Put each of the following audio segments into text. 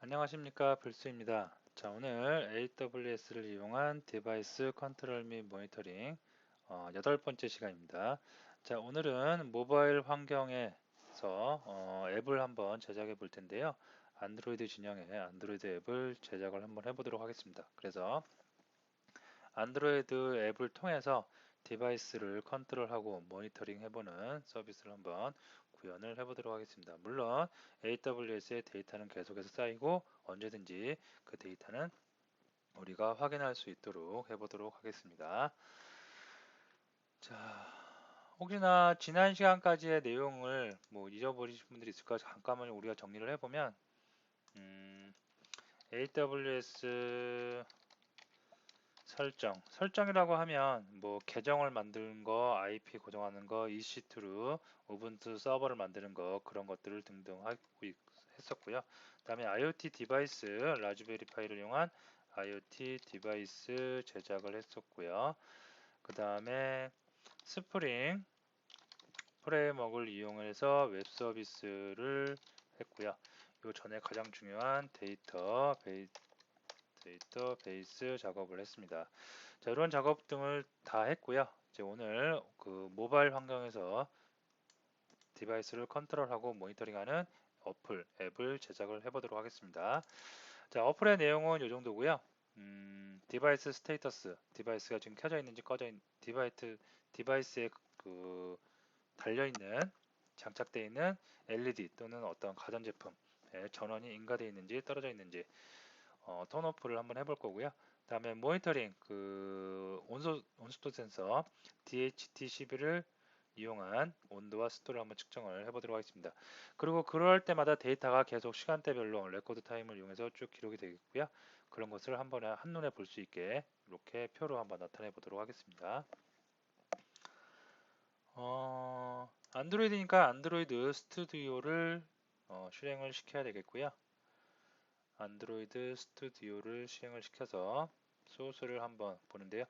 안녕하십니까, 불수입니다. 자, 오늘 AWS를 이용한 디바이스 컨트롤 및 모니터링 8번째 시간입니다. 자, 오늘은 모바일 환경에서 앱을 한번 제작해 볼 텐데요. 안드로이드 진영의 안드로이드 앱을 제작을 한번 해보도록 하겠습니다. 그래서 안드로이드 앱을 통해서 디바이스를 컨트롤하고 모니터링 해보는 서비스를 한번 구현을 해보도록 하겠습니다. 물론 AWS의 데이터는 계속해서 쌓이고 언제든지 그 데이터는 우리가 확인할 수 있도록 해보도록 하겠습니다. 자, 혹시나 지난 시간까지의 내용을 뭐 잊어버리신 분들이 있을까 잠깐만 우리가 정리를 해보면 AWS 설정이라고 하면 뭐 계정을 만드는 거, IP 고정하는 거, EC2로 우분투 서버를 만드는 거 그런 것들을 등등 했었고요. 그다음에 IoT 디바이스 라즈베리 파이를 이용한 IoT 디바이스 제작을 했었고요. 그다음에 스프링 프레임워크를 이용해서 웹 서비스를 했고요. 요 전에 가장 중요한 데이터베이스 작업을 했습니다. 자, 이런 작업 등을 다 했고요. 이제 오늘 그 모바일 환경에서 디바이스를 컨트롤하고 모니터링하는 앱을 제작을 해보도록 하겠습니다. 자, 어플의 내용은 이 정도고요. 디바이스 스테이터스, 디바이스가 지금 켜져 있는지 꺼져 있는 디바이스에 그 달려 있는 장착되어 있는 LED 또는 어떤 가전제품에 전원이 인가되어 있는지 떨어져 있는지 턴오프를 한번 해볼 거고요. 다음에 모니터링 온습도 센서 DHT12를 이용한 온도와 습도를 한번 측정을 해보도록 하겠습니다. 그리고 그럴 때마다 데이터가 계속 시간대별로 레코드 타임을 이용해서 쭉 기록이 되겠고요. 그런 것을 한 번에 한눈에 볼 수 있게 이렇게 표로 한번 나타내 보도록 하겠습니다. 안드로이드니까 안드로이드 스튜디오를 실행을 시켜야 되겠고요. 안드로이드 스튜디오를 실행을 시켜서 소스를 한번 보는데요.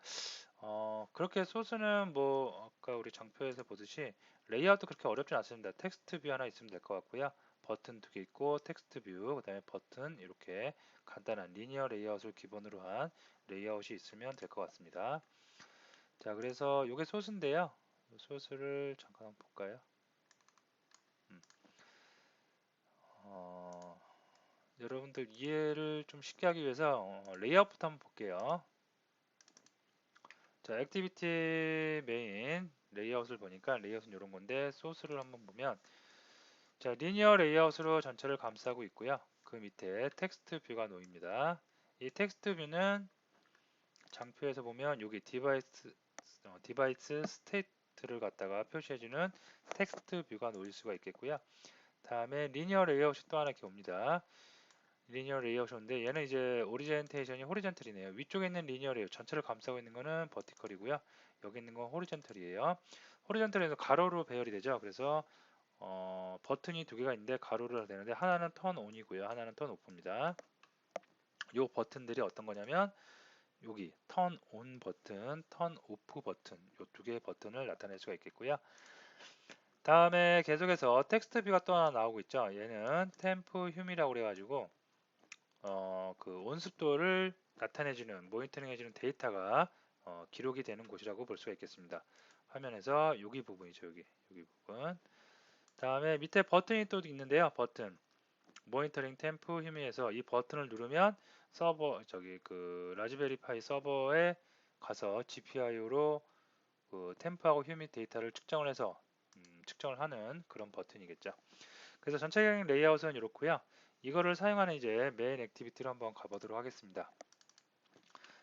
그렇게 소스는 뭐 아까 우리 장표에서 보듯이 레이아웃도 그렇게 어렵진 않습니다. 텍스트 뷰 하나 있으면 될 것 같고요. 버튼 두 개 있고 텍스트 뷰, 그 다음에 버튼 이렇게 간단한 리니어 레이아웃을 기본으로 한 레이아웃이 있으면 될 것 같습니다. 자, 그래서 이게 소스인데요. 소스를 잠깐 한번 볼까요? 어, 여러분들 이해를 좀 쉽게 하기 위해서 레이아웃부터 한번 볼게요. 자, 액티비티 메인 레이아웃을 보니까 레이아웃은 이런 건데 소스를 한번 보면 자, 리니어 레이아웃으로 전체를 감싸고 있고요. 그 밑에 텍스트 뷰가 놓입니다. 이 텍스트 뷰는 장표에서 보면 여기 디바이스 스테이트를 갖다가 표시해주는 텍스트 뷰가 놓일 수가 있겠고요. 다음에 리니어 레이아웃이 또 하나 이렇게 옵니다. 리니어 레이아웃인데 얘는 이제 오리젠테이션이 호리젠털이네요. 위쪽에 있는 리니어 레이아웃 전체를 감싸고 있는 거는 버티컬이고요. 여기 있는 건 호리젠털이에요. 호리젠털에서 가로로 배열이 되죠. 그래서 버튼이 두 개가 있는데 가로로 되는데 하나는 턴 온이고요. 하나는 턴 오프입니다. 요 버튼들이 어떤 거냐면 여기 턴 온 버튼, 턴 오프 버튼 요 두 개의 버튼을 나타낼 수가 있겠고요. 다음에 계속해서 텍스트 뷰가 또 하나 나오고 있죠. 얘는 템프 휴미라고 그래가지고 그 온습도를 나타내주는 모니터링해주는 데이터가 기록이 되는 곳이라고 볼 수가 있겠습니다. 화면에서 여기 부분이죠. 여기 부분. 다음에 밑에 버튼이 또 있는데요. 버튼 모니터링 템프 휴미에서 이 버튼을 누르면 서버 저기 그 라즈베리 파이 서버에 가서 GPIO로 그 템프하고 휴미 데이터를 측정을 해서 측정을 하는 그런 버튼이겠죠. 그래서 전체적인 레이아웃은 이렇고요. 이거를 사용하는 이제 메인 액티비티로 한번 가보도록 하겠습니다.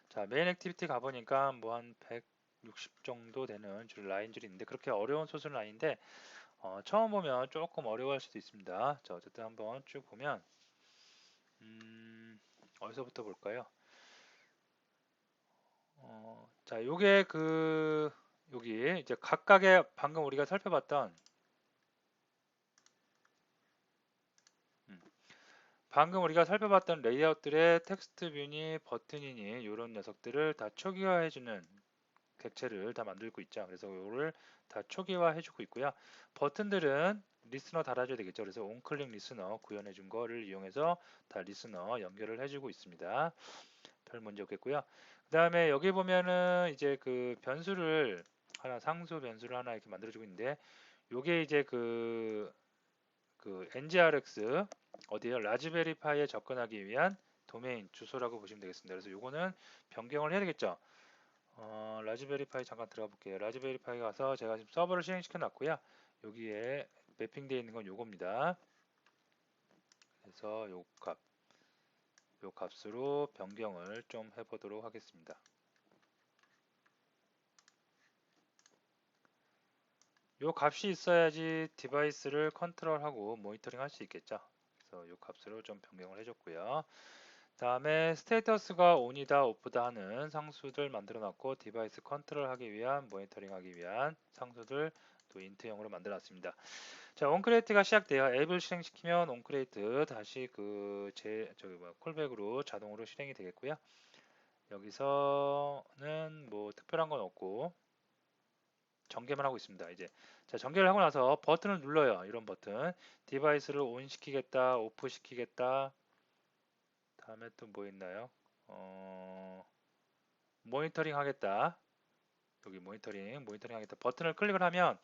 자, 메인 액티비티 가보니까 뭐 한 160 정도 되는 라인줄이 있는데 그렇게 어려운 소스는 아닌데 처음 보면 조금 어려워할 수도 있습니다. 자, 어쨌든 한번 쭉 보면 어디서부터 볼까요? 자, 요게 여기 이제 각각의 방금 우리가 살펴봤던 음, 레이아웃들의 텍스트 뷰니 버튼이니 이런 녀석들을 다 초기화해주는 객체를 다 만들고 있죠. 그래서 이거를 다 초기화해주고 있고요. 버튼들은 리스너 달아줘야 되겠죠. 그래서 온클릭 리스너 구현해 준 거를 이용해서 다 리스너 연결을 해주고 있습니다. 별 문제 없겠고요. 그 다음에 여기 보면은 이제 그 변수를 하나, 상수 변수를 하나 이렇게 만들어주고 있는데, 요게 이제 그 ngrx 어디요? 라즈베리파이에 접근하기 위한 도메인 주소라고 보시면 되겠습니다. 그래서 요거는 변경을 해야 되겠죠. 라즈베리파이 잠깐 들어가 볼게요. 라즈베리파이 가서 제가 지금 서버를 실행시켜 놨고요. 여기에 매핑되어 있는 건 요겁니다. 그래서 요 값으로 변경을 좀 해보도록 하겠습니다. 요 값이 있어야지 디바이스를 컨트롤하고 모니터링 할 수 있겠죠. 그래서 요 값으로 좀 변경을 해줬고요. 다음에 스테이터스가 온이다 오프다 하는 상수들 만들어 놨고, 디바이스 컨트롤하기 위한 모니터링 하기 위한 상수들 또 인트형으로 만들어 놨습니다. 자, 온크레이트가 시작돼요. 앱을 실행시키면 온크레이트 다시 콜백으로 자동으로 실행이 되겠고요. 여기서는 뭐 특별한 건 없고 전개만 하고 있습니다. 이제 자, 전개를 하고 나서 버튼을 눌러요. 이런 버튼. 디바이스를 온 시키겠다, 오프 시키겠다. 다음에 또 뭐 있나요? 모니터링 하겠다. 여기 모니터링 하겠다. 버튼을 클릭을 하면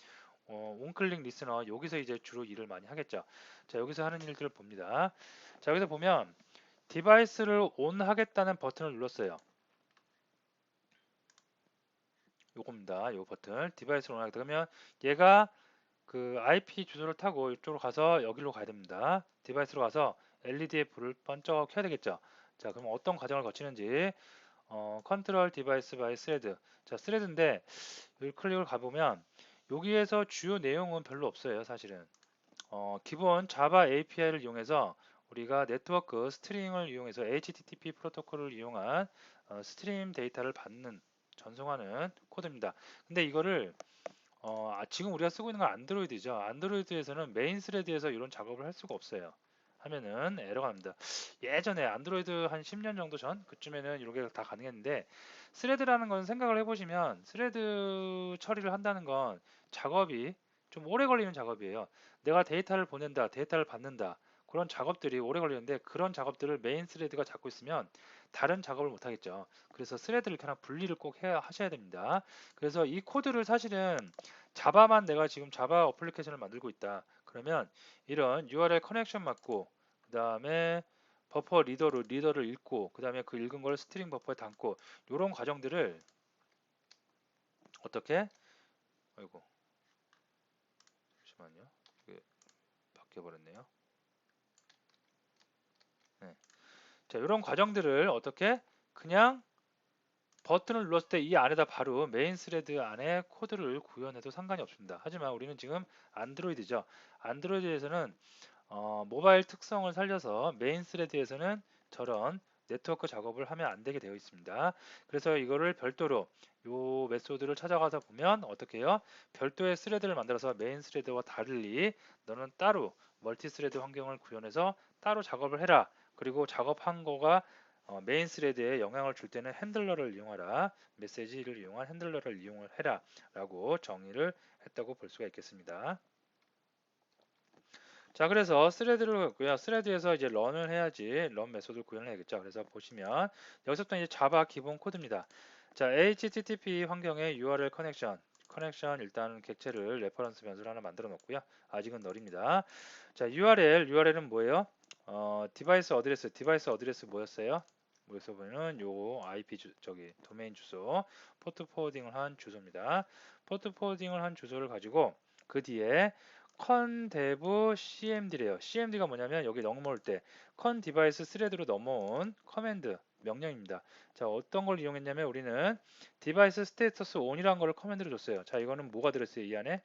온클릭 리스너 여기서 이제 주로 일을 많이 하겠죠. 자, 여기서 하는 일들을 봅니다. 자, 여기서 보면 디바이스를 온 하겠다는 버튼을 눌렀어요. 요겁니다. 요 버튼. 디바이스를 온 하겠다. 그러면 얘가 그 IP 주소를 타고 이쪽으로 가서 여기로 가야 됩니다. 디바이스로 가서 LED에 불을 번쩍 켜야 되겠죠. 자, 그럼 어떤 과정을 거치는지 컨트롤 디바이스 바이 스레드. 자, 스레드인데 여기 클릭을 가보면 여기에서 주요 내용은 별로 없어요. 사실은 기본 자바 API를 이용해서 우리가 네트워크 스트링을 이용해서 HTTP 프로토콜을 이용한 스트림 데이터를 받는 전송하는 코드입니다. 근데 이거를 지금 우리가 쓰고 있는 건 안드로이드죠. 안드로이드에서는 메인 스레드에서 이런 작업을 할 수가 없어요. 하면은 에러가 납니다. 예전에 안드로이드 한 10년 정도 전 그쯤에는 이런 게 다 가능했는데, 스레드라는 건 생각을 해보시면 스레드 처리를 한다는 건 작업이 좀 오래 걸리는 작업이에요. 내가 데이터를 보낸다, 데이터를 받는다, 그런 작업들이 오래 걸리는데, 그런 작업들을 메인 스레드가 잡고 있으면 다른 작업을 못 하겠죠. 그래서 스레드를 하나 분리를 꼭 하셔야 됩니다. 그래서 이 코드를 사실은 자바만, 내가 지금 자바 어플리케이션을 만들고 있다. 그러면 이런 URL 커넥션 맞고, 그 다음에 버퍼 리더를 읽고, 그 다음에 그 읽은 걸 스트링 버퍼에 담고, 이런 과정들을 어떻게, 아이고, 잠시만요. 이게 바뀌어버렸네요. 네. 자, 이런 과정들을 어떻게 그냥 버튼을 눌렀을 때 이 안에다 바로 메인 스레드 안에 코드를 구현해도 상관이 없습니다. 하지만 우리는 지금 안드로이드죠. 안드로이드에서는 모바일 특성을 살려서 메인 스레드에서는 저런 네트워크 작업을 하면 안 되게 되어 있습니다. 그래서 이거를 별도로 요 메소드를 찾아가서 보면 어떻게 해요? 별도의 스레드를 만들어서 메인 스레드와 달리 너는 따로 멀티 스레드 환경을 구현해서 따로 작업을 해라. 그리고 작업한 거가 메인 스레드에 영향을 줄 때는 핸들러를 이용하라. 메시지를 이용한 핸들러를 이용을 해라. 라고 정의를 했다고 볼 수가 있겠습니다. 자, 그래서 스레드를 했고요. 스레드에서 이제 런을 해야지 런 메소드를 구현을 해야겠죠. 그래서 보시면 여기서부터 이제 자바 기본 코드입니다. 자, HTTP 환경의 URL 커넥션 일단 객체를 레퍼런스 변수를 하나 만들어 놓고요. 아직은 널입니다. 자, URL은 뭐예요? 디바이스 어드레스 뭐였어요? 여기서 보면 요 IP 도메인 주소, 포트 포워딩을 한 주소입니다. 포트 포워딩을 한 주소를 가지고 그 뒤에 condev cmd래요. cmd가 뭐냐면 여기 넘어올 때 con 디바이스 스레드로 넘어온 커맨드 명령입니다. 자, 어떤 걸 이용했냐면 우리는 디바이스 스테이터스 on이라는 걸 커맨드로 줬어요. 자, 이거는 뭐가 들어있어요? 이 안에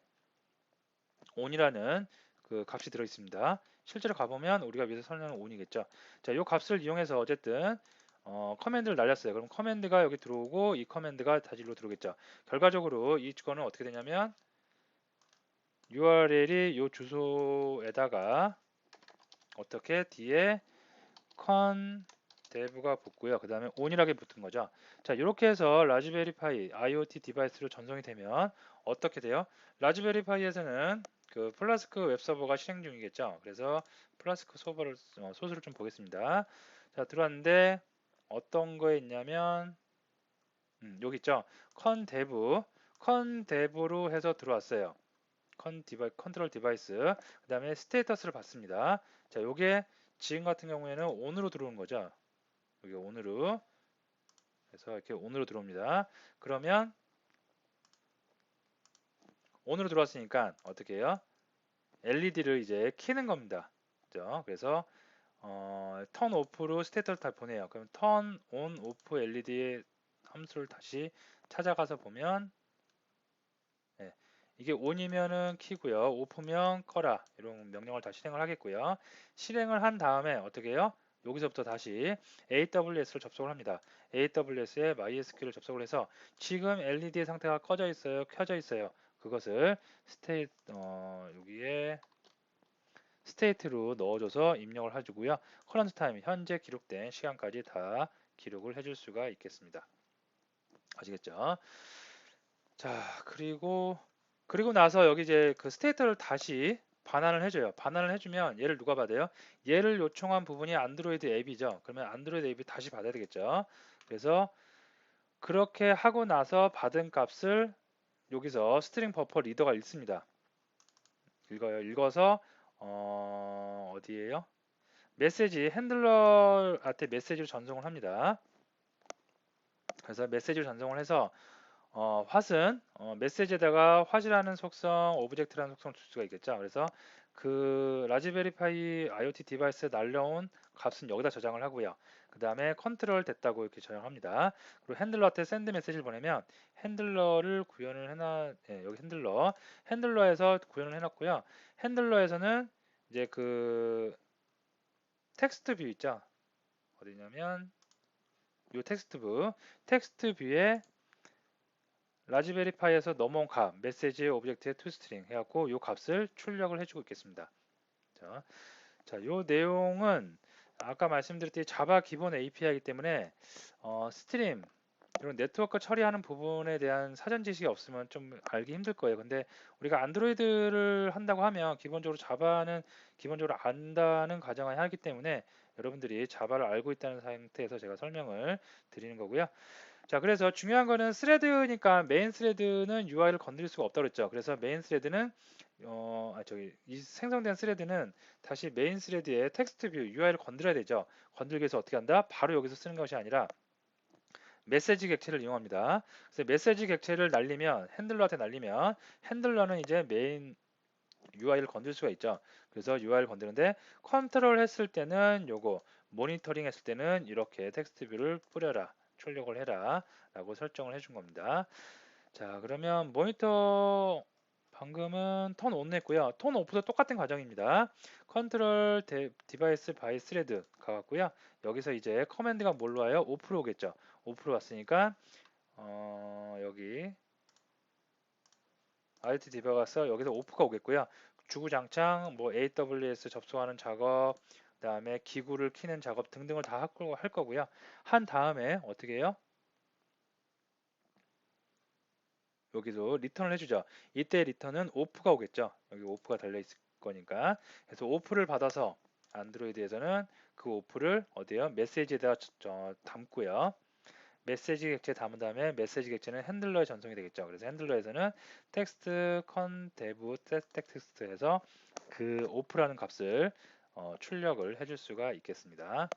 on이라는 그 값이 들어 있습니다. 실제로 가보면 우리가 위에서 설명한 on이겠죠. 자, 이 값을 이용해서 어쨌든 커맨드를 날렸어요. 그럼 커맨드가 여기 들어오고 이 커맨드가 다시 일로 들어오겠죠. 결과적으로 이 주거는 어떻게 되냐면 URL이 이 주소에다가 어떻게 뒤에 condev가 붙고요. 그 다음에 on이라게 붙은 거죠. 자, 이렇게 해서 라즈베리 파이 IoT 디바이스로 전송이 되면 어떻게 돼요? 라즈베리 파이에서는 그 플라스크 웹서버가 실행 중이겠죠. 그래서 플라스크 소스를 좀 보겠습니다. 자, 들어왔는데 어떤 거에 있냐면 여기 있죠. 컨데브로 해서 들어왔어요. 컨트롤 디바이스. 그 다음에 스테이터스를 봤습니다. 자, 요게 지금 같은 경우에는 ON으로 들어오는 거죠. 여기 ON으로. 그래서 이렇게 ON으로 들어옵니다. 그러면 ON으로 들어왔으니까 어떻게 해요? LED를 이제 켜는 겁니다. 그죠? 그래서 턴 오프로 스테이터를 다 보내요. 그럼 턴 온 오프 LED의 함수를 다시 찾아가서 보면 네, 이게 ON이면은 키고요. 오프면 꺼라. 이런 명령을 다 실행을 하겠고요. 실행을 한 다음에 어떻게 해요? 여기서부터 다시 AWS를 접속을 합니다. AWS에 MySQL을 접속을 해서 지금 LED의 상태가 꺼져 있어요, 켜져 있어요. 그것을 여기에 스테이트로 넣어줘서 입력을 해주고요. 커런트 타임, 현재 기록된 시간까지 다 기록을 해줄 수가 있겠습니다. 아시겠죠? 자, 그리고 나서 여기 이제 그 스테이터를 다시 반환을 해줘요. 반환을 해주면 얘를 누가 받아요? 얘를 요청한 부분이 안드로이드 앱이죠. 그러면 안드로이드 앱이 다시 받아야 되겠죠. 그래서 그렇게 하고 나서 받은 값을 여기서 스트링 버퍼 리더가 읽습니다. 읽어요. 읽어서 어디에요? 메시지 핸들러한테 메시지를 전송을 합니다. 그래서 메시지를 전송을 해서 왓은 메시지에다가 왓이라는 속성, 오브젝트라는 속성을 줄 수가 있겠죠. 그래서 그 라즈베리파이 IoT 디바이스에 날려온 값은 여기다 저장을 하고요. 그 다음에 컨트롤 됐다고 이렇게 저장합니다. 그리고 핸들러한테 샌드 메시지를 보내면 핸들러를 구현을 여기 핸들러에서 구현을 해놨고요. 핸들러에서는 이제 그 텍스트 뷰 있죠. 어디냐면 이 텍스트 뷰에 라즈베리파이에서 넘어온 값, 메시지 오브젝트의 toString 해갖고 이 값을 출력을 해주고 있겠습니다. 자, 이 내용은 아까 말씀드렸듯이 자바 기본 API이기 때문에 스트림 이런 네트워크 처리하는 부분에 대한 사전 지식이 없으면 좀 알기 힘들 거예요. 근데 우리가 안드로이드를 한다고 하면 기본적으로 자바는 기본적으로 안다는 가정을 하기 때문에 여러분들이 자바를 알고 있다는 상태에서 제가 설명을 드리는 거고요. 자, 그래서 중요한 거는 스레드니까 메인 스레드는 UI를 건드릴 수가 없다고 그랬죠. 그래서 메인 스레드는 이 생성된 스레드는 다시 메인 스레드의 텍스트 뷰 UI를 건드려야 되죠. 건들기 위해서 어떻게 한다? 바로 여기서 쓰는 것이 아니라 메시지 객체를 이용합니다. 그래서 메시지 객체를 날리면 핸들러한테 날리면 핸들러는 이제 메인 UI를 건들 수가 있죠. 그래서 UI를 건드는데 컨트롤 했을 때는 요거 모니터링 했을 때는 이렇게 텍스트 뷰를 뿌려라. 출력을 해라 라고 설정을 해준 겁니다. 자, 그러면 모니터 방금은 턴 온 했고요. 턴 오프도 똑같은 과정입니다. 컨트롤 디바이스 바이 스레드 가갖고요. 여기서 이제 커맨드가 뭘로 와요? 오프로 오겠죠. 오프로 왔으니까 여기 IoT 디바가서 여기서 오프가 오겠고요. 주구장창 뭐 AWS 접속하는 작업, 그다음에 기구를 키는 작업 등등을 다 할 거고요. 한 다음에 어떻게 해요? 여기서 리턴을 해주죠. 이때 리턴은 오프가 오겠죠. 여기 오프가 달려 있을 거니까. 그래서 오프를 받아서 안드로이드에서는 그 오프를 어디에요? 메시지에다가 담고요. 메시지 객체 담은 다음에 메시지 객체는 핸들러에 전송이 되겠죠. 그래서 핸들러에서는 텍스트 컨 데브 텍스트 해서 그 오프라는 값을 출력을 해줄 수가 있겠습니다.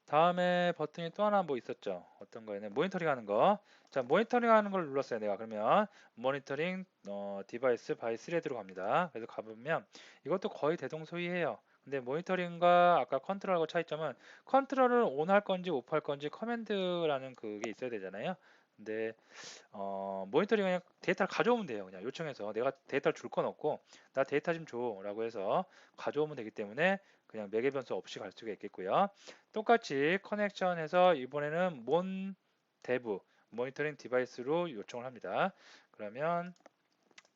다음에 버튼이 또 하나 뭐 있었죠. 어떤 거에는 모니터링 하는 거. 자, 모니터링 하는 걸 눌렀어요. 내가 그러면 모니터링 디바이스 바이 스레드로 갑니다. 그래서 가보면 이것도 거의 대동소이해요. 근데 모니터링과 아까 컨트롤하고 차이점은 컨트롤을 온 할 건지 오프 할 건지 커맨드라는 그게 있어야 되잖아요. 근데 모니터링은 그냥 데이터를 가져오면 돼요. 그냥 요청해서 내가 데이터를 줄 건 없고 나 데이터 좀 줘라고 해서 가져오면 되기 때문에 그냥 매개 변수 없이 갈 수가 있겠고요. 똑같이 커넥션해서 이번에는 데브 모니터링 디바이스로 요청을 합니다. 그러면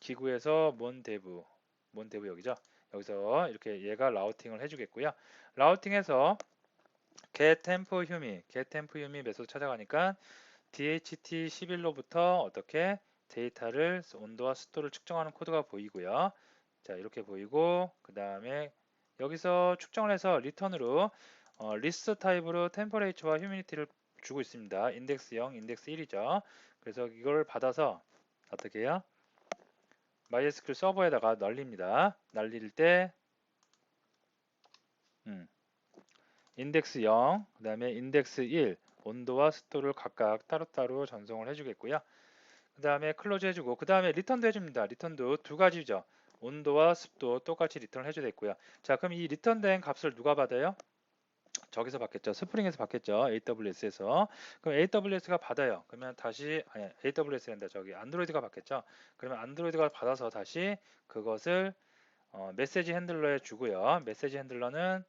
기구에서 몬데브 여기죠. 여기서 이렇게 얘가 라우팅을 해주겠고요. 라우팅해서 getTempHumi 메소드 찾아가니까 DHT11로부터 어떻게 데이터를 온도와 습도를 측정하는 코드가 보이고요. 자, 이렇게 보이고 그 다음에 여기서 측정을 해서 리턴으로 리스트 타입으로 템퍼레이처와 휴미니티를 주고 있습니다. 인덱스 0, 인덱스 1이죠. 그래서 이걸 받아서 어떻게 해요? MySQL 서버에다가 날립니다. 날릴 때 인덱스 0, 그 다음에 인덱스 1 온도와 습도를 각각 따로따로 전송을 해주겠고요. 그 다음에 클로즈 해주고 그 다음에 리턴도 해줍니다. 리턴도 두 가지죠. 온도와 습도 똑같이 리턴을 해줘야 되고요. 자, 그럼 이 리턴된 값을 누가 받아요? 저기서 받겠죠. 스프링에서 받겠죠. AWS에서. 그럼 AWS가 받아요. 그러면 다시 아니 AWS란다. 저기 안드로이드가 받겠죠. 그러면 안드로이드가 받아서 다시 그것을 메시지 핸들러에 주고요. 메시지 핸들러는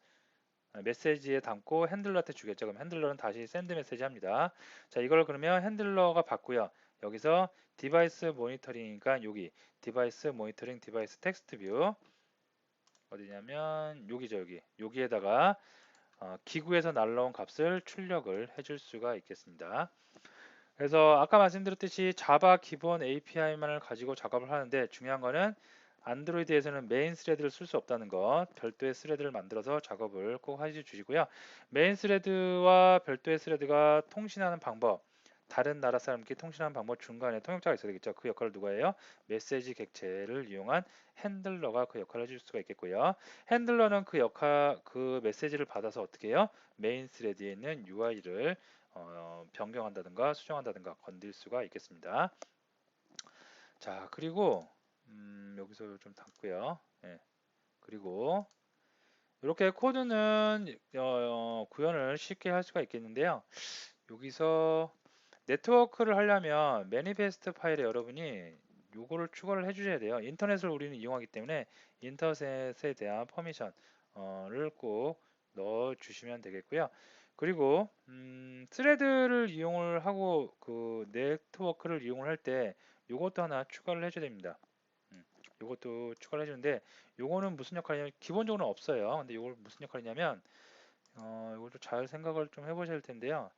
메시지에 담고 핸들러한테 주겠죠. 그럼 핸들러는 다시 샌드 메시지 합니다. 자, 이걸 그러면 핸들러가 받고요. 여기서 디바이스 모니터링이니까 여기 디바이스 모니터링 디바이스 텍스트 뷰 어디냐면 여기죠. 여기에다가 기구에서 날라온 값을 출력을 해줄 수가 있겠습니다. 그래서 아까 말씀드렸듯이 자바 기본 API만을 가지고 작업을 하는데 중요한 거는 안드로이드에서는 메인 스레드를 쓸 수 없다는 것, 별도의 스레드를 만들어서 작업을 꼭 해주시고요. 메인 스레드와 별도의 스레드가 통신하는 방법, 다른 나라 사람끼리 통신하는 방법 중간에 통역자가 있어야 되겠죠. 그 역할을 누가 해요? 메시지 객체를 이용한 핸들러가 그 역할을 해줄 수가 있겠고요. 핸들러는 그 메시지를 받아서 어떻게 해요? 메인 스레드에 있는 UI를 변경한다든가 수정한다든가 건들 수가 있겠습니다. 자, 그리고 여기서 좀 담고요. 예, 그리고 이렇게 코드는 구현을 쉽게 할 수가 있겠는데요. 여기서 네트워크를 하려면 매니페스트 파일에 여러분이 요거를 추가를 해주셔야 돼요. 인터넷을 우리는 이용하기 때문에 인터넷에 대한 퍼미션을 꼭 넣어주시면 되겠고요. 그리고 스레드를 이용을 하고 그 네트워크를 이용을 할 때 요것도 하나 추가를 해줘야 됩니다. 요것도 추가를 해주는데 요거는 무슨 역할이냐면 기본적으로는 없어요. 근데 요걸 무슨 역할이냐면 이걸 좀 잘 생각을 좀 해보셔야 할 텐데요.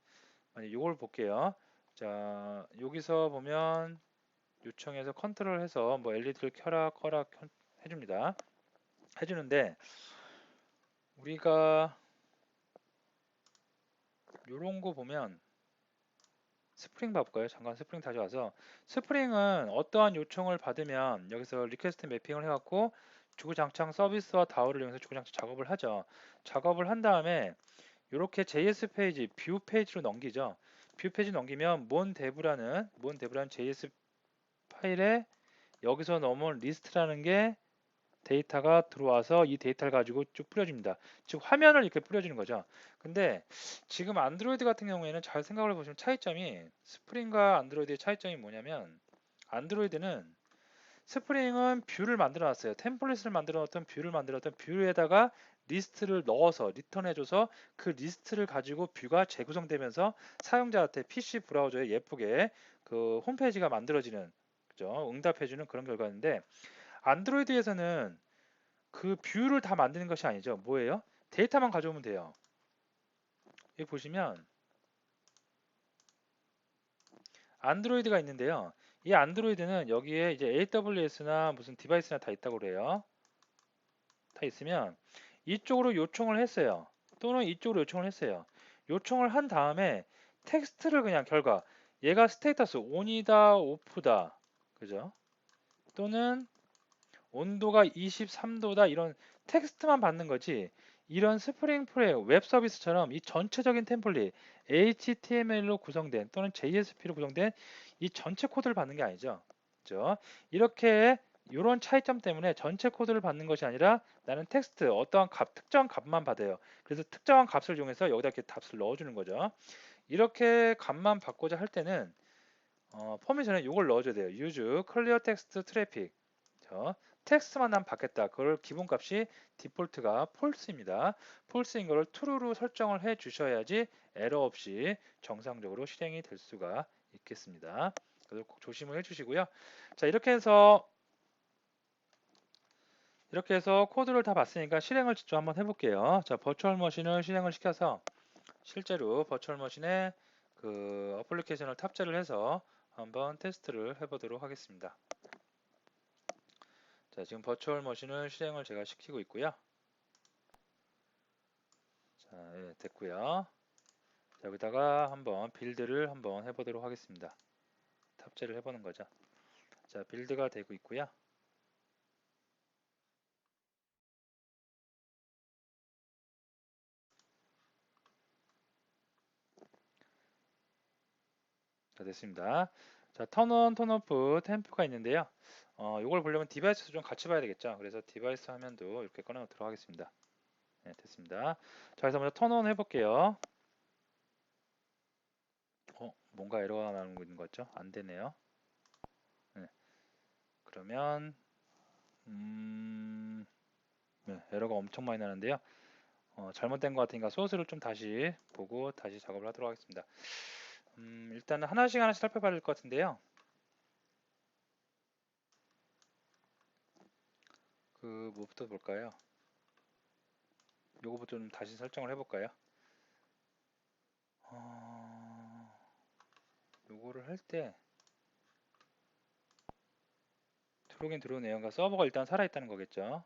요걸 볼게요. 자, 여기서 보면 요청해서 컨트롤 해서 뭐 LED를 켜라 꺼라 해줍니다. 해주는데 우리가 요런 거 보면 스프링 봐볼까요? 잠깐 스프링 다시 와서 스프링은 어떠한 요청을 받으면 여기서 리퀘스트 매핑을 해갖고 주구장창 서비스와 다오를 이용해서 주구장창 작업을 하죠. 작업을 한 다음에 이렇게 JS 페이지, 뷰 페이지로 넘기죠. 뷰 페이지 넘기면 몬데브라는 JS 파일에 여기서 넘어온 리스트라는 게 데이터가 들어와서 이 데이터를 가지고 쭉 뿌려줍니다. 즉 화면을 이렇게 뿌려주는 거죠. 근데 지금 안드로이드 같은 경우에는 잘 생각을 해보시면 차이점이 스프링과 안드로이드의 차이점이 뭐냐면 안드로이드는 스프링은 뷰를 만들어 놨어요. 템플릿을 만들어 놨던 뷰를 만들어 놨던 뷰에다가 리스트를 넣어서 리턴해줘서 그 리스트를 가지고 뷰가 재구성되면서 사용자한테 PC 브라우저에 예쁘게 그 홈페이지가 만들어지는 그죠? 응답해주는 그런 결과인데 안드로이드에서는 그 뷰를 다 만드는 것이 아니죠. 뭐예요? 데이터만 가져오면 돼요. 여기 보시면 안드로이드가 있는데요. 이 안드로이드는 여기에 이제 AWS나 무슨 디바이스나 다 있다고 그래요. 다 있으면 이쪽으로 요청을 했어요. 또는 이쪽으로 요청을 했어요. 요청을 한 다음에 텍스트를 그냥 결과 얘가 스테이터스 온이다 오프다 그죠? 또는 온도가 23도다 이런 텍스트만 받는 거지 이런 스프링 프레임 웹 서비스처럼 이 전체적인 템플릿 HTML로 구성된 또는 JSP로 구성된 이 전체 코드를 받는 게 아니죠. 그죠? 이렇게 이런 차이점 때문에 전체 코드를 받는 것이 아니라 나는 텍스트 어떠한 값, 특정한 값만 받아요. 그래서 특정한 값을 이용해서 여기다 이렇게 값을 넣어주는 거죠. 이렇게 값만 받고자 할 때는 퍼미션에 이걸 넣어줘야 돼요. use clear text traffic. 텍스트만 난 받겠다. 그걸 기본값이 디폴트가 false입니다. false인 걸 true로 설정을 해 주셔야지 에러 없이 정상적으로 실행이 될 수가 있겠습니다. 그래서 꼭 조심을 해 주시고요. 자, 이렇게 해서 코드를 다 봤으니까 실행을 직접 한번 해볼게요. 자, 버추얼 머신을 실행을 시켜서 실제로 버추얼 머신에 그 어플리케이션을 탑재를 해서 한번 테스트를 해보도록 하겠습니다. 자, 지금 버추얼 머신을 실행을 제가 시키고 있고요. 자, 예, 됐고요. 자, 여기다가 한번 빌드를 한번 해보도록 하겠습니다. 탑재를 해보는 거죠. 자, 빌드가 되고 있고요. 자, 됐습니다. 자, 턴온, 턴오프, 템프가 있는데요. 이걸 보려면 디바이스 좀 같이 봐야 되겠죠. 그래서 디바이스 화면도 이렇게 꺼내놓도록 하겠습니다. 네, 됐습니다. 자, 그래서 먼저 턴온 해볼게요. 뭔가 에러가 나오고 있는 것 같죠? 안 되네요. 네, 그러면 네, 에러가 엄청 많이 나는데요. 잘못된 것 같으니까 소스를 좀 다시 보고 다시 작업을 하도록 하겠습니다. 일단은 하나씩 살펴봐야 될 것 같은데요. 뭐부터 볼까요? 요거부터 좀 다시 설정을 해볼까요? 요거를 할 때 들어오긴 들어오네요. 그러니까 서버가 일단 살아있다는 거겠죠.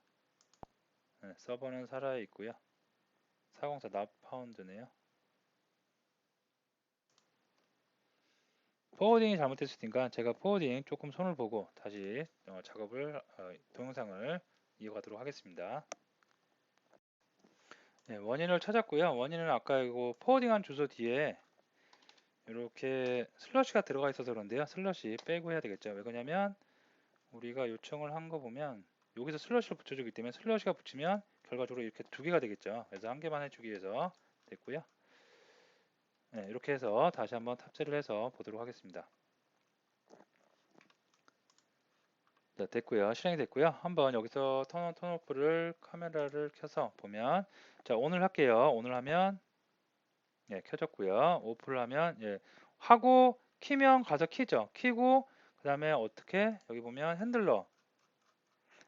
네, 서버는 살아있고요. 404 납파운드네요. 포워딩이 잘못됐으니까 제가 포워딩 조금 손을 보고 다시 작업을 동영상을 이어가도록 하겠습니다. 네, 원인을 찾았고요. 원인은 아까 이거 포워딩한 주소 뒤에 이렇게 슬러시가 들어가 있어서 그런데요. 슬러시 빼고 해야 되겠죠. 왜 그러냐면 우리가 요청을 한 거 보면 여기서 슬러시를 붙여주기 때문에 슬러시가 붙이면 결과적으로 이렇게 두 개가 되겠죠. 그래서 한 개만 해주기 위해서 됐고요. 네, 이렇게 해서 다시 한번 탑재를 해서 보도록 하겠습니다. 자, 됐고요. 실행이 됐고요. 한번 여기서 턴온 턴오프를 카메라를 켜서 보면 자, 오늘 할게요. 오늘 하면 예, 켜졌고요. 오프를 하면 예, 하고 키면 가서 키죠. 키고 그 다음에 어떻게 여기 보면 핸들러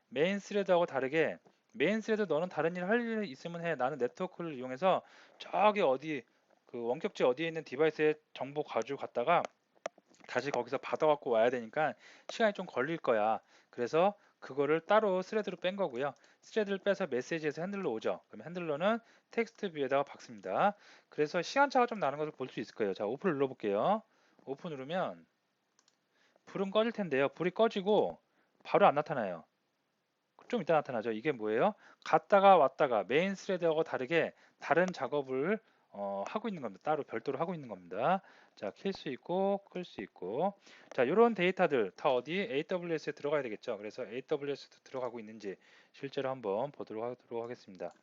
메인 스레드하고 다르게 메인 스레드 너는 다른 일 할 일 있으면 해. 나는 네트워크를 이용해서 저기 어디 그 원격지 어디에 있는 디바이스에 정보 가지고 갔다가 다시 거기서 받아갖고 와야 되니까 시간이 좀 걸릴 거야. 그래서 그거를 따로 스레드로 뺀 거고요. 스레드를 빼서 메시지에서 핸들러 오죠. 그럼 핸들러는 텍스트 뷰에다가 박습니다. 그래서 시간차가 좀 나는 것을 볼 수 있을 거예요. 자, 오픈을 눌러볼게요. 오픈 누르면 불은 꺼질 텐데요. 불이 꺼지고 바로 안 나타나요. 좀 이따 나타나죠. 이게 뭐예요? 갔다가 왔다가 메인 스레드하고 다르게 다른 작업을 하고 있는 겁니다. 따로 별도로 하고 있는 겁니다. 자, 킬 수 있고 끌 수 있고 자, 이런 데이터들 다 어디 AWS에 들어가야 되겠죠. 그래서 AWS도 들어가고 있는지 실제로 한번 보도록 하도록 하겠습니다.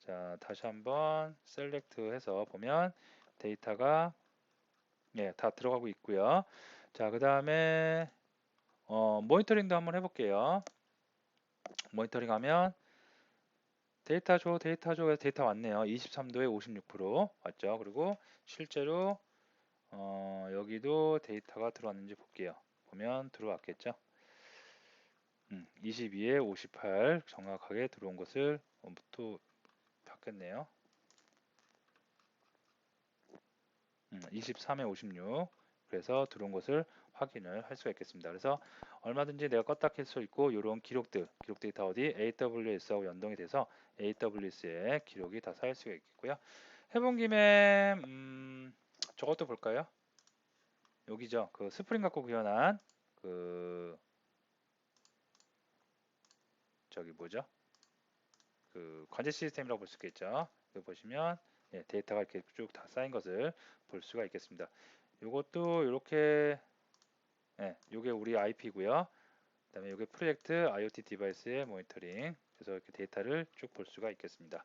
자, 다시 한번 셀렉트 해서 보면 데이터가 예, 다 들어가고 있고요. 자, 그 다음에 모니터링도 한번 해볼게요. 모니터링 하면 데이터 줘, 데이터 줘. 해서 데이터 왔네요. 23도에 56% 왔죠. 그리고 실제로 여기도 데이터가 들어왔는지 볼게요. 보면 들어왔겠죠. 22에 58 정확하게 들어온 것을 또 바뀌었네요. 23에 56 그래서 들어온 것을 확인을 할 수가 있겠습니다. 그래서 얼마든지 내가 껐다 켤 수 있고 이런 기록들, 기록 데이터 어디 AWS하고 연동이 돼서 AWS에 기록이 다 쌓일 수가 있겠고요. 해본 김에 저것도 볼까요? 여기죠. 그 스프링 갖고 구현한 그 저기 뭐죠? 그 관제 시스템이라고 볼 수 있겠죠. 여기 보시면 예, 데이터가 이렇게 쭉 다 쌓인 것을 볼 수가 있겠습니다. 이것도 이렇게 예, 요게 우리 IP고요. 그다음에 요게 프로젝트 IoT 디바이스의 모니터링. 그래서 이렇게 데이터를 쭉 볼 수가 있겠습니다.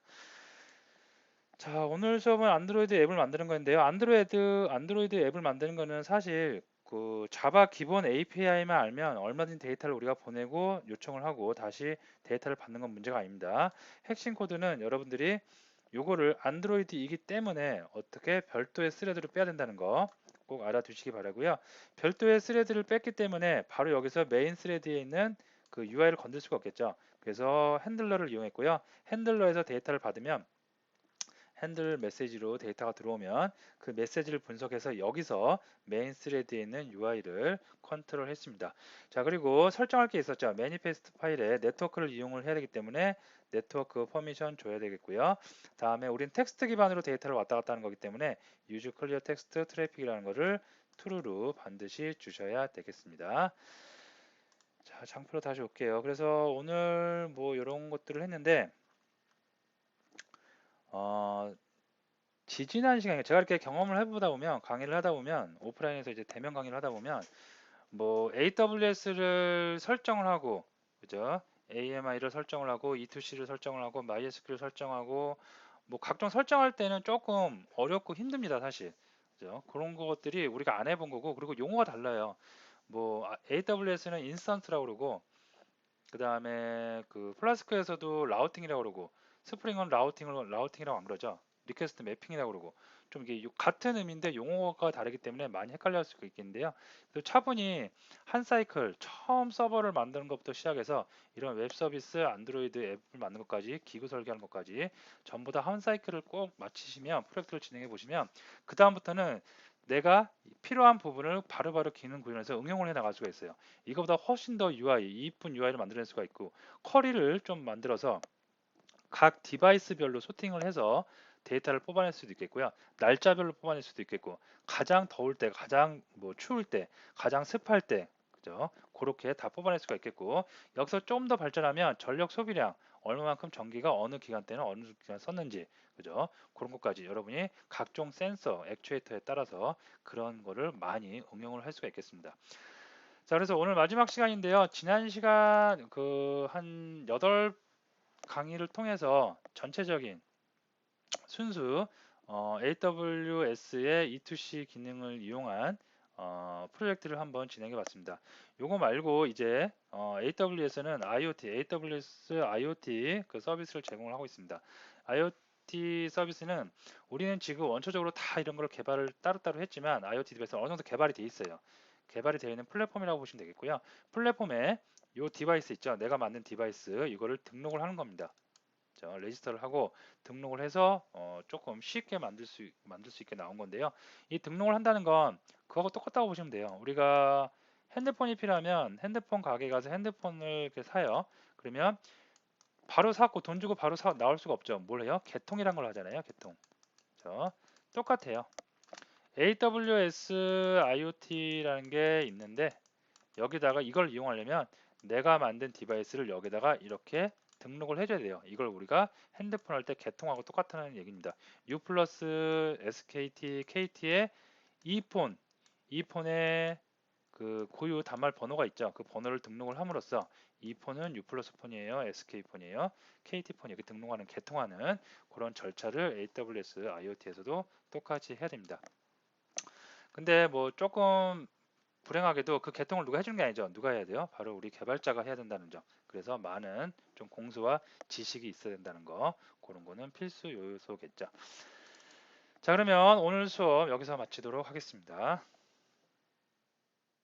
자, 오늘 수업은 안드로이드 앱을 만드는 건데요. 안드로이드 앱을 만드는 거는 사실 그 자바 기본 API만 알면 얼마든지 데이터를 우리가 보내고 요청을 하고 다시 데이터를 받는 건 문제가 아닙니다. 핵심 코드는 여러분들이 요거를 안드로이드이기 때문에 어떻게 별도의 스레드를 빼야 된다는 거 꼭 알아두시기 바라고요. 별도의 스레드를 뺐기 때문에 바로 여기서 메인 스레드에 있는 그 UI를 건들 수가 없겠죠. 그래서 핸들러를 이용했고요. 핸들러에서 데이터를 받으면 핸들 메시지로 데이터가 들어오면 그 메시지를 분석해서 여기서 메인 스레드에 있는 UI를 컨트롤 했습니다. 자, 그리고 설정할 게 있었죠. 매니페스트 파일에 네트워크를 이용을 해야 되기 때문에 네트워크 퍼미션 줘야 되겠고요. 다음에 우린 텍스트 기반으로 데이터를 왔다 갔다 하는 거기 때문에 use clear text traffic이라는 거를 true로 반드시 주셔야 되겠습니다. 자, 장표로 다시 올게요. 그래서 오늘 뭐 이런 것들을 했는데 지지난 시간에 제가 이렇게 경험을 해보다 보면 강의를 하다 보면 오프라인에서 이제 대면 강의를 하다 보면 뭐 AWS를 설정을 하고 그죠? AMI를 설정을 하고 E2C를 설정을 하고 MySQL 설정하고 뭐 각종 설정할 때는 조금 어렵고 힘듭니다, 사실. 그죠? 그런 것들이 우리가 안 해본 거고 그리고 용어가 달라요. 뭐 AWS는 인스턴스라고 그러고 그 다음에 그 플라스크에서도 라우팅이라고 그러고 스프링은 라우팅이라고 안 그러죠. 리퀘스트 매핑이라고 그러고 좀 이게 같은 의미인데 용어가 다르기 때문에 많이 헷갈릴 수 있겠는데요. 그래서 차분히 한 사이클 처음 서버를 만드는 것부터 시작해서 이런 웹 서비스, 안드로이드 앱을 만드는 것까지 기구 설계하는 것까지 전부 다 한 사이클을 꼭 마치시면 프로젝트를 진행해 보시면 그 다음부터는 내가 필요한 부분을 바로바로 기능 구현해서 응용을 해 나갈 수가 있어요. 이거보다 훨씬 더 UI, 이쁜 UI를 만들어낼 수가 있고 쿼리를 좀 만들어서 각 디바이스별로 소팅을 해서 데이터를 뽑아낼 수도 있겠고요. 날짜별로 뽑아낼 수도 있겠고 가장 더울 때, 가장 뭐 추울 때, 가장 습할 때 그죠? 그렇게 다 뽑아낼 수가 있겠고 여기서 좀 더 발전하면 전력 소비량 얼마만큼 전기가 어느 기간 때는 어느 기간 썼는지 그죠? 그런 것까지 여러분이 각종 센서, 액추에이터에 따라서 그런 거를 많이 응용을 할 수가 있겠습니다. 자, 그래서 오늘 마지막 시간인데요. 지난 시간 그 한 8 강의를 통해서 전체적인 순수 AWS의 E2C 기능을 이용한 프로젝트를 한번 진행해 봤습니다. 요거 말고 이제 AWS는 AWS IoT 그 서비스를 제공을 하고 있습니다. IoT 서비스는 우리는 지금 원초적으로 다 이런 걸 개발을 따로따로 했지만 IoT 디바이스는 어느 정도 개발이 돼 있어요. 개발이 되어 있는 플랫폼이라고 보시면 되겠고요. 플랫폼에 요 디바이스 있죠. 내가 만든 디바이스 이거를 등록을 하는 겁니다. 레지스터를 하고 등록을 해서 조금 쉽게 만들 수 있게 나온 건데요. 이 등록을 한다는 건 그거하고 똑같다고 보시면 돼요. 우리가 핸드폰이 필요하면 핸드폰 가게 가서 핸드폰을 이렇게 사요. 그러면 바로 사고 돈 주고 바로 나올 수가 없죠. 뭘 해요? 개통이란 걸 하잖아요. 개통. 똑같아요. AWS IoT라는 게 있는데 여기다가 이걸 이용하려면 내가 만든 디바이스를 여기다가 이렇게 등록을 해줘야 돼요. 이걸 우리가 핸드폰 할 때 개통하고 똑같다는 얘기입니다. U 플러스 SKT, KT의 이폰, 이폰의 그 고유 단말 번호가 있죠. 그 번호를 등록을 함으로써 이 폰은 U 플러스 폰이에요, SK 폰이에요, KT 폰 이렇게 등록하는 개통하는 그런 절차를 AWS IoT에서도 똑같이 해야 됩니다. 근데 뭐 조금 불행하게도 그 개통을 누가 해주는 게 아니죠. 누가 해야 돼요? 바로 우리 개발자가 해야 된다는 점. 그래서 많은 좀 공수와 지식이 있어야 된다는 거. 그런 거는 필수 요소겠죠. 자, 그러면 오늘 수업 여기서 마치도록 하겠습니다.